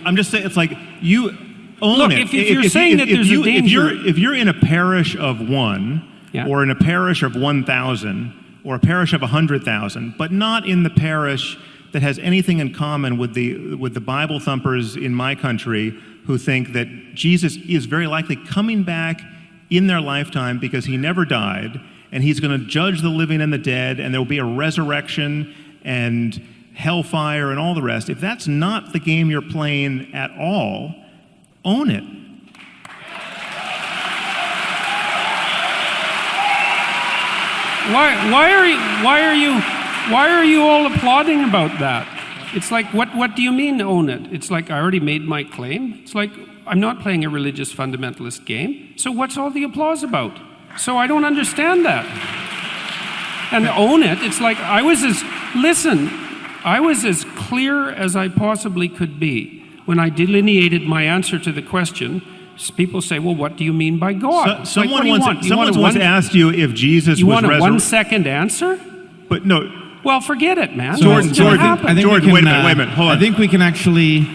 I'm just saying, it's like you own Look, it. if you're saying that there's a danger... If you're in a parish of 1, Yeah. or in a parish of 1,000, or a parish of 100,000, but not in the parish that has anything in common with the Bible thumpers in my country who think that Jesus is very likely coming back in their lifetime because he never died, and he's going to judge the living and the dead, and there will be a resurrection and hellfire and all the rest. If that's not the game you're playing at all, own it. Why are you all applauding about that? It's like, what do you mean own it? It's like, I already made my claim. It's like, I'm not playing a religious fundamentalist game, so what's all the applause about? So I don't understand that. And own it, it's like, I was as clear as I possibly could be when I delineated my answer to the question. People say, well, what do you mean by God? Someone once asked you if Jesus was resurrected. You want a 1-second answer? But no. Well, forget it, man. Jordan, wait a minute, hold on. I think we can actually...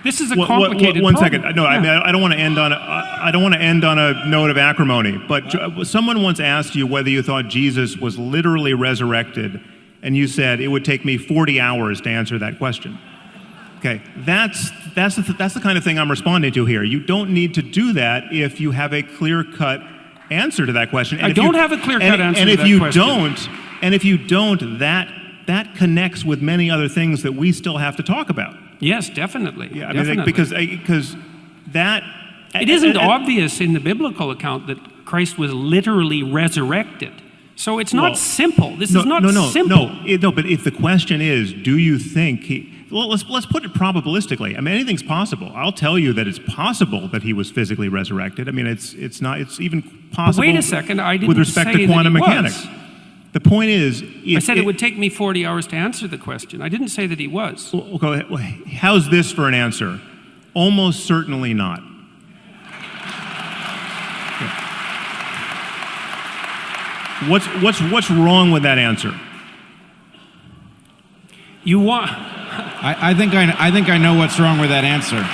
This is a complicated One problem. second. No, yeah. I don't want to end on a note of acrimony. But someone once asked you whether you thought Jesus was literally resurrected, and you said it would take me 40 hours to answer that question. Okay, that's the kind of thing I'm responding to here. You don't need to do that if you have a clear-cut answer to that question. And I don't have a clear-cut answer to that question. And if you don't, that connects with many other things that we still have to talk about. Yes, definitely. Yeah, definitely. Because that... It isn't obvious in the biblical account that Christ was literally resurrected. So it's not simple. This is not simple. No, but if the question is, do you think he... Well, let's put it probabilistically. I mean, anything's possible. I'll tell you that it's possible that he was physically resurrected. I mean, it's even possible. But wait a second, I didn't with respect say to quantum that he mechanics. Was. The point is, I said it would take me 40 hours to answer the question. I didn't say that he was. Okay, how's this for an answer? Almost certainly not. Okay. What's wrong with that answer? You want. I think I know what's wrong with that answer.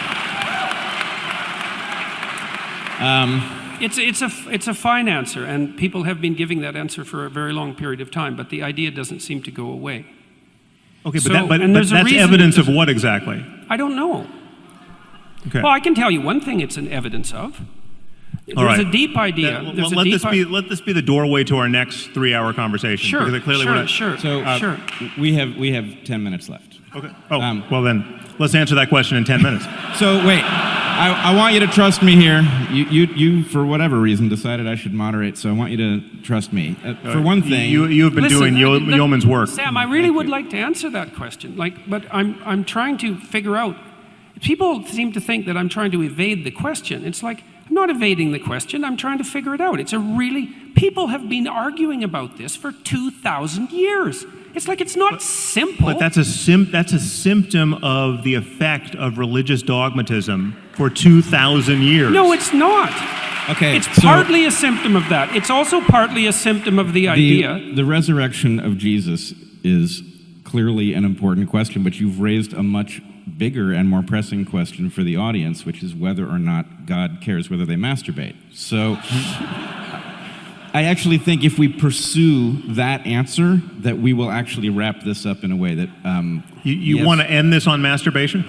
It's a fine answer, and people have been giving that answer for a very long period of time, but the idea doesn't seem to go away. Okay, but that's evidence of what exactly? I don't know. Okay. Well, I can tell you one thing it's an evidence of. There's a deep idea. Let this be the doorway to our next 3-hour conversation. Sure, Sure. So we have 10 minutes left. Okay. Oh, well then, let's answer that question in 10 minutes. So wait, I want you to trust me here. You for whatever reason decided I should moderate, so I want you to trust me. For one thing, you have been doing yeoman's work. Sam, I really would like to answer that question. But I'm trying to figure out. People seem to think that I'm trying to evade the question. It's like, I'm not evading the question. I'm trying to figure it out. People have been arguing about this for 2,000 years. It's like, it's not simple. But that's a symptom of the effect of religious dogmatism for 2,000 years. No, it's not. Okay. It's partly a symptom of that. It's also partly a symptom of the idea. The resurrection of Jesus is clearly an important question, but you've raised a much bigger and more pressing question for the audience, which is whether or not God cares whether they masturbate. So I actually think if we pursue that answer, that we will actually wrap this up in a way that... You want to end this on masturbation?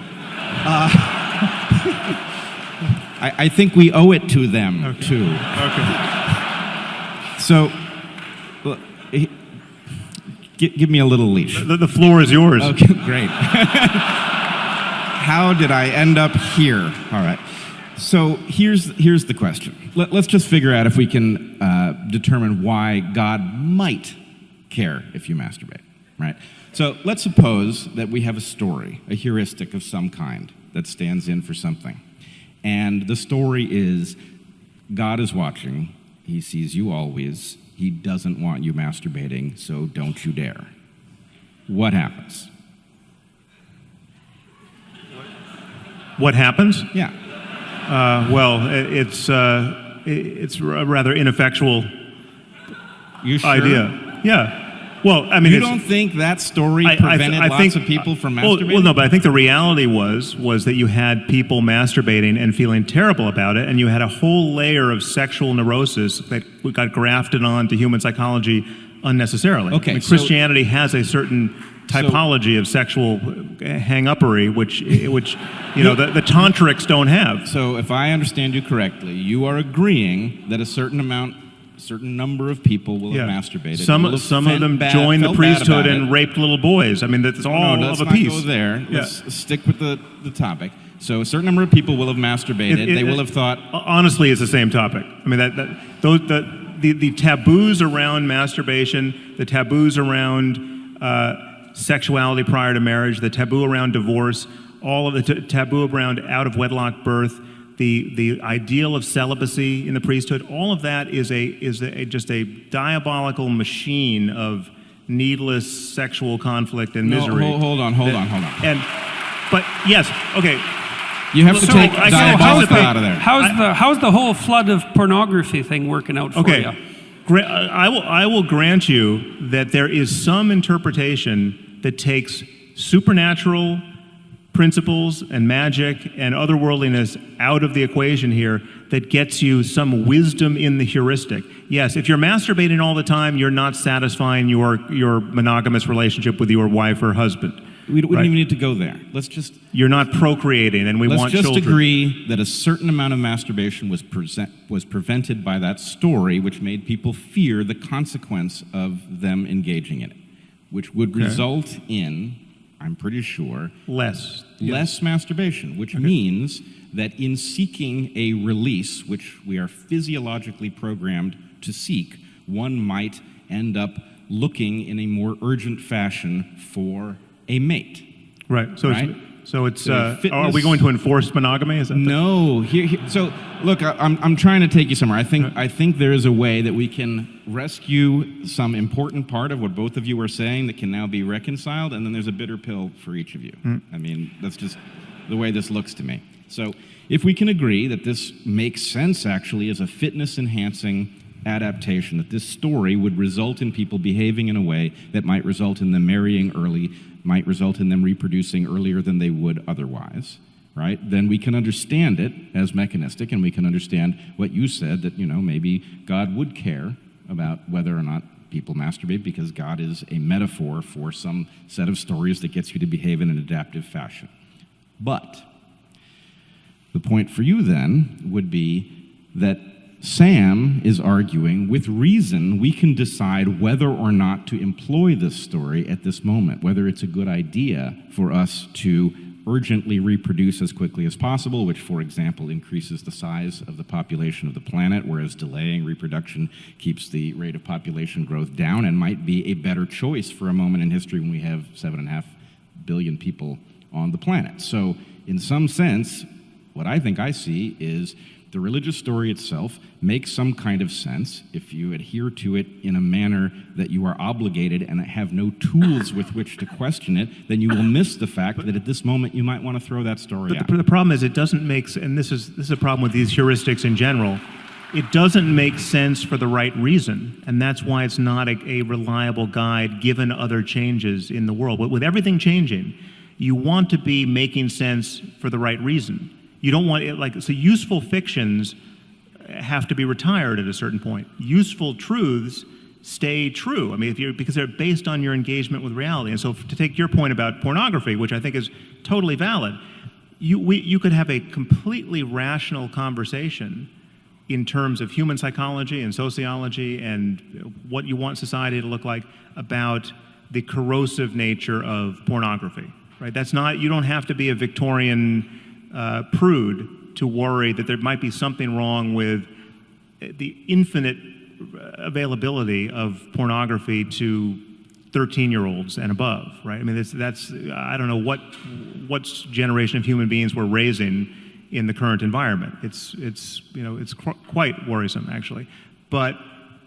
I think we owe it to them, too. Okay. So, give me a little leash. The floor is yours. Okay, great. How did I end up here? All right. So here's the question. Let's just figure out if we can determine why God might care if you masturbate, right? So let's suppose that we have a story, a heuristic of some kind that stands in for something. And the story is God is watching. He sees you always. He doesn't want you masturbating, so don't you dare. What happens? What happens? Yeah. Well, it's a rather ineffectual You sure? idea. Yeah. Well, I mean, You don't think that story prevented lots of people from masturbating? Well, no, but I think the reality was that you had people masturbating and feeling terrible about it, and you had a whole layer of sexual neurosis that got grafted onto human psychology unnecessarily. Okay, I mean, so- Christianity has a certain typology of sexual hang-uppery, which the tantrics don't have. So if I understand you correctly, you are agreeing that a certain number of people will have masturbated. Some of them joined the priesthood and raped little boys. I mean, that's all let's of a piece. not go there. Let's stick with the topic. So a certain number of people will have masturbated. They will have thought. Honestly, it's the same topic. I mean, the taboos around masturbation, the taboos around sexuality prior to marriage, the taboo around divorce, all of the taboo around out-of-wedlock birth, the ideal of celibacy in the priesthood, all of that is just a diabolical machine of needless sexual conflict and misery. Hold on. But yes, okay. You have to take diabolical out of there. How's the whole flood of pornography thing working out for you? I will grant you that there is some interpretation that takes supernatural principles and magic and otherworldliness out of the equation here that gets you some wisdom in the heuristic. Yes, if you're masturbating all the time, you're not satisfying your monogamous relationship with your wife or husband. We don't even need to go there. You're not procreating, and we want children. Let's just agree that a certain amount of masturbation was prevented by that story, which made people fear the consequence of them engaging in it, which would result in, I'm pretty sure, less masturbation, which means that in seeking a release, which we are physiologically programmed to seek, one might end up looking in a more urgent fashion for a mate. Right. So it's are we going to enforce monogamy? Is that no? So look, I'm trying to take you somewhere. I think there is a way that we can rescue some important part of what both of you are saying that can now be reconciled, and then there's a bitter pill for each of you. I mean, that's just the way this looks to me. So if we can agree that this makes sense actually as a fitness-enhancing adaptation, that this story would result in people behaving in a way that might result in them marrying early, might result in them reproducing earlier than they would otherwise, right? Then we can understand it as mechanistic, and we can understand what you said, that, maybe God would care about whether or not people masturbate because God is a metaphor for some set of stories that gets you to behave in an adaptive fashion. But the point for you then would be that Sam is arguing, with reason, we can decide whether or not to employ this story at this moment, whether it's a good idea for us to urgently reproduce as quickly as possible, which, for example, increases the size of the population of the planet, whereas delaying reproduction keeps the rate of population growth down, and might be a better choice for a moment in history when we have 7.5 billion people on the planet. So, in some sense, what I think I see is the religious story itself makes some kind of sense if you adhere to it in a manner that you are obligated and have no tools with which to question it. Then you will miss the fact that at this moment you might want to throw that story out. The problem is it doesn't make sense, and this is a problem with these heuristics in general. It doesn't make sense for the right reason, and that's why it's not a reliable guide given other changes in the world. But with everything changing, you want to be making sense for the right reason. You don't want it so useful fictions have to be retired at a certain point. Useful truths stay true. I mean, because they're based on your engagement with reality. And so to take your point about pornography, which I think is totally valid, you could have a completely rational conversation in terms of human psychology and sociology and what you want society to look like about the corrosive nature of pornography, right? You don't have to be a Victorian prude to worry that there might be something wrong with the infinite availability of pornography to 13-year-olds and above, right? I mean, that's I don't know what generation of human beings we're raising in the current environment. It's quite worrisome, actually. But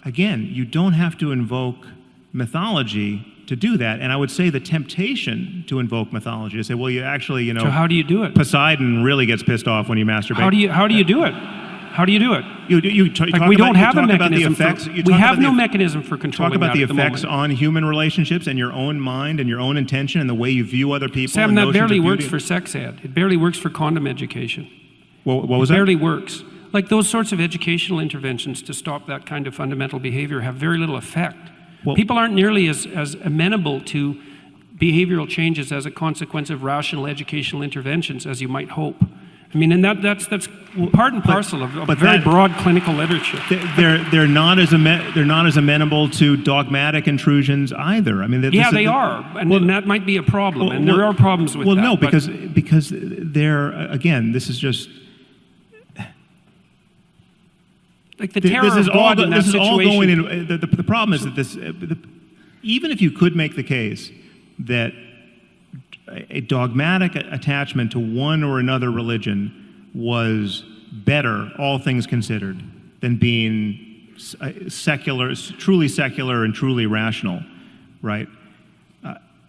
again, you don't have to invoke mythology to do that. And I would say the temptation to invoke mythology, to say, well, you actually, So how do you do it? Poseidon really gets pissed off when you masturbate. How do you do it? How do you do it? We don't have a mechanism. We have no mechanism for controlling that. Talk about the at effects moment. on human relationships and your own mind and your own intention and the way you view other people. Sam, and that notions barely of works beauty. for sex ed. It barely works for condom education. What was It that? barely works. Like those sorts of educational interventions to stop that kind of fundamental behavior have very little effect. Well, People aren't nearly as amenable to behavioral changes as a consequence of rational educational interventions as you might hope. I mean, and that's part and parcel of very broad clinical literature. They're not as amenable to dogmatic intrusions either. I mean, they are, and that might be a problem. And there are problems with that. Well, no, because they're, again, this is just. Like the terror of God in that situation. All going in. The problem is that even if you could make the case that a dogmatic attachment to one or another religion was better, all things considered, than being secular, truly secular and truly rational, right?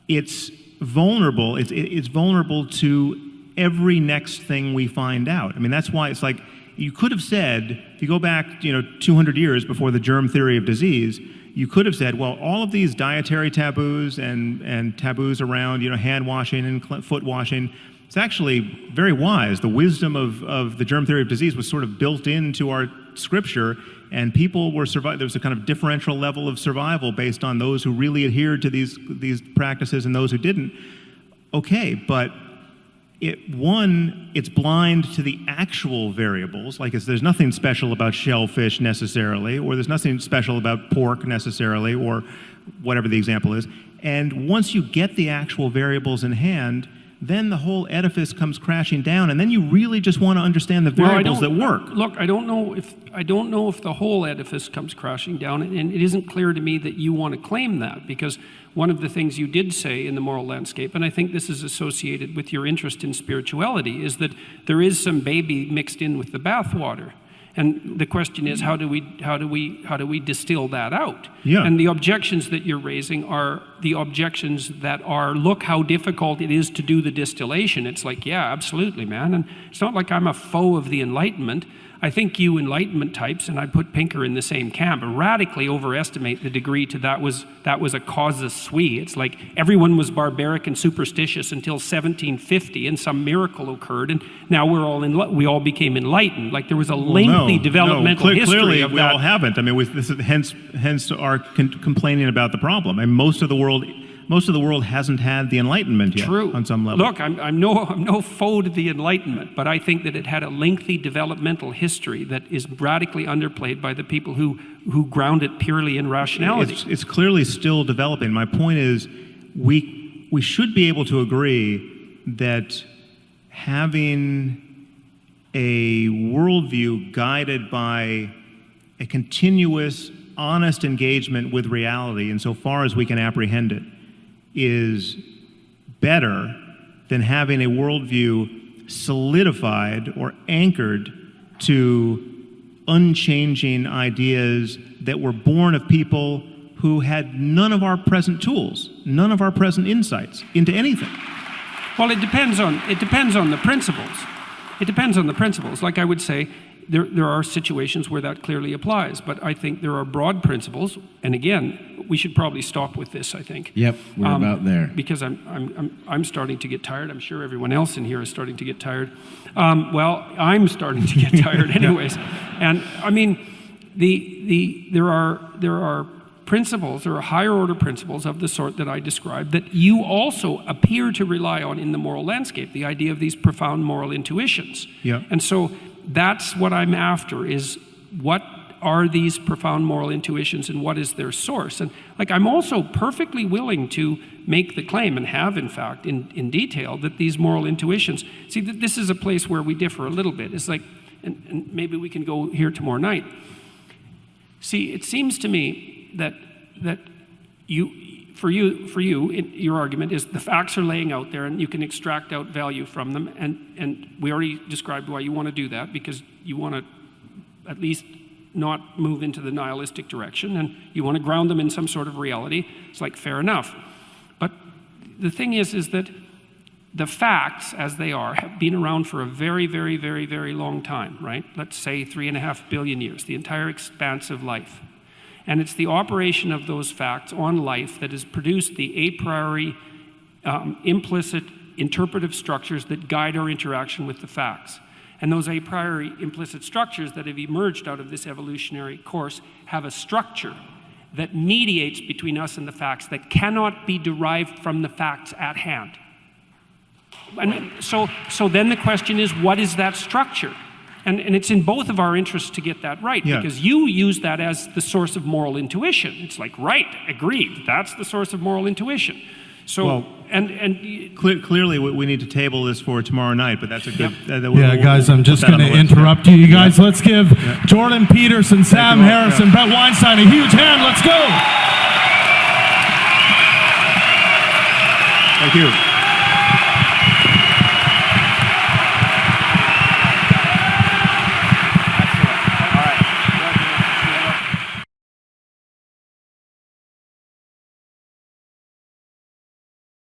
It's vulnerable. It's vulnerable to every next thing we find out. I mean, that's why it's like you could have said, if you go back, 200 years before the germ theory of disease, you could have said, well, all of these dietary taboos and taboos around, hand washing and foot washing, it's actually very wise. The wisdom of the germ theory of disease was sort of built into our scripture, and people were there was a kind of differential level of survival based on those who really adhered to these practices and those who didn't. Okay, but it's blind to the actual variables. Like there's nothing special about shellfish necessarily, or there's nothing special about pork necessarily, or whatever the example is. And once you get the actual variables in hand, then the whole edifice comes crashing down, and then you really just want to understand the variables that work. Look, I don't know if the whole edifice comes crashing down, and it isn't clear to me that you want to claim that, because one of the things you did say in the moral landscape, and I think this is associated with your interest in spirituality, is that there is some baby mixed in with the bathwater. And the question is, how do we distill that out? Yeah. And the objections that you're raising are the objections that are, look how difficult it is to do the distillation. It's like, yeah, absolutely, man. And it's not like I'm a foe of the Enlightenment. I think you Enlightenment types, and I put Pinker in the same camp, radically overestimate the degree to that was a casus sui. It's like everyone was barbaric and superstitious until 1750, and some miracle occurred, and now we all became enlightened. Like there was a lengthy developmental history clearly of we that. all haven't. I mean, this is hence our complaining about the problem. And most of the world hasn't had the Enlightenment yet. True. On some level. Look, I'm no foe to the Enlightenment, but I think that it had a lengthy developmental history that is radically underplayed by the people who ground it purely in rationality. It's clearly still developing. My point is, we should be able to agree that having a worldview guided by a continuous, honest engagement with reality, insofar as we can apprehend it, is better than having a worldview solidified or anchored to unchanging ideas that were born of people who had none of our present tools, none of our present insights into anything. Well, it depends on the principles. It depends on the principles. Like I would say, there are situations where that clearly applies, but I think there are broad principles. And again, we should probably stop with this, I think. Yep, we're about there. Because I'm starting to get tired. I'm sure everyone else in here is starting to get tired. Well, I'm starting to get tired anyways. And I mean, there are principles, there are higher order principles of the sort that I described that you also appear to rely on in the moral landscape, the idea of these profound moral intuitions. Yeah. And so that's what I'm after, is what are these profound moral intuitions and what is their source? And like, I'm also perfectly willing to make the claim, and have in fact in detail, that these moral intuitions, see, this is a place where we differ a little bit. It's like, and maybe we can go here tomorrow night. See, it seems to me that your argument is the facts are laying out there and you can extract out value from them, and we already described why you want to do that, because you want to at least not move into the nihilistic direction, and you want to ground them in some sort of reality. It's like, fair enough. But the thing is that the facts, as they are, have been around for a very, very, very, very long time, right? Let's say 3.5 billion years, the entire expanse of life. And it's the operation of those facts on life that has produced the a priori, implicit, interpretive structures that guide our interaction with the facts. And those a priori implicit structures that have emerged out of this evolutionary course have a structure that mediates between us and the facts that cannot be derived from the facts at hand. And so then the question is, what is that structure? And it's in both of our interests to get that right, because you use that as the source of moral intuition. It's like, right, agreed, that's the source of moral intuition. So, well, clearly we need to table this for tomorrow night, but that's a good... Guys, I'm just going to interrupt you. You guys, let's give Jordan Peterson, Sam Harrison, Brett Weinstein a huge hand. Let's go. Thank you.